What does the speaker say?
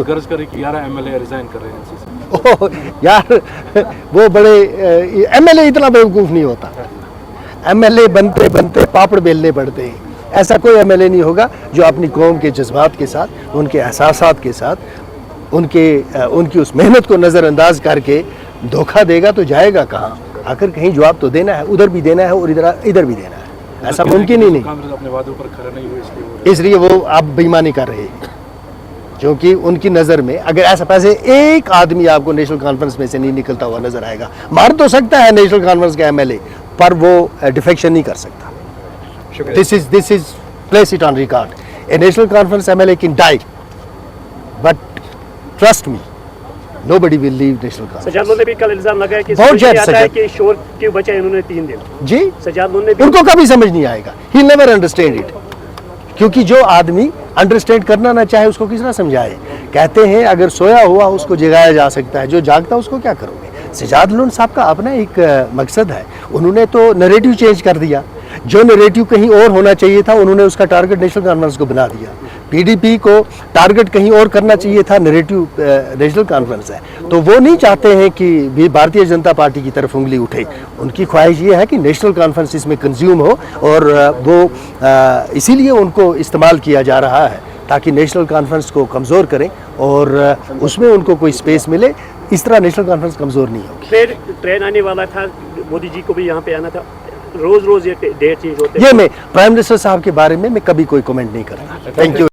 गर्ज करें कि 11 एमएलए रिजाइन कर रहे हैं। ओह यार, वो बड़े एमएलए इतना बेवकूफ़ नहीं होता। एमएलए बनते बनते पापड़ बेलने पड़ते हैं। ऐसा कोई एमएलए नहीं होगा जो अपनी कौम के जज्बात के साथ, उनके एहसासात के साथ, उनकी उस मेहनत को नज़रअंदाज करके धोखा देगा तो जाएगा कहाँ? आखिर कहीं जवाब तो देना है, उधर भी देना है और इधर भी देना है। ऐसा मुमकिन ही नहीं। अपने वादों पर खरा नहीं हुए, इसलिए वो आप बेईमानी कर रहे हैं, क्योंकि उनकी नज़र में अगर ऐसा पैसे एक आदमी आपको नेशनल कॉन्फ्रेंस में से नहीं निकलता हुआ नजर आएगा। मार तो सकता है नेशनल कॉन्फ्रेंस का एमएलए, पर वो डिफेक्शन नहीं कर सकता। This is place it on record. A national conference MLA can die, but trust me, nobody will leave national conference. Sajad Lone ने भी कल इल्जाम लगाया कि बहुत जल्द आता है कि शोर क्यों बचा इन्होंने 3 दिन। जी, सजाद लोन ने भी उनको कभी समझ नहीं आएगा। He'll never understand it. क्योंकि जो आदमी अंडरस्टैंड करना ना चाहे उसको किस तरह समझाए? कहते हैं अगर सोया हुआ उसको जगाया जा सकता है, जो जागता उसको क्या करोगे? सजाद लोन साहब का अपना एक मकसद है। उन्होंने तो नरेटिव चेंज कर दिया। जो नरेटिव कहीं और होना चाहिए था, उन्होंने उसका टारगेट नेशनल कॉन्फ्रेंस को बना दिया। पीडीपी को टारगेट कहीं और करना चाहिए था, नरेटिव नेशनल कॉन्फ्रेंस है। तो वो नहीं चाहते हैं कि भी भारतीय जनता पार्टी की तरफ उंगली उठे। उनकी ख्वाहिश ये है कि नेशनल कॉन्फ्रेंस इसमें कंज्यूम हो, और वो इसीलिए उनको इस्तेमाल किया जा रहा है ताकि नेशनल कॉन्फ्रेंस को कमज़ोर करें और उसमें उनको कोई स्पेस मिले। इस तरह नेशनल कॉन्फ्रेंस कमज़ोर नहीं होगी। ट्रेन आने वाला था, मोदी जी को भी यहाँ पे आना था। रोज ये डेट चेंज होते हैं। ये मैं प्राइम मिनिस्टर साहब के बारे में मैं कभी कोई कमेंट नहीं करता। Thank you.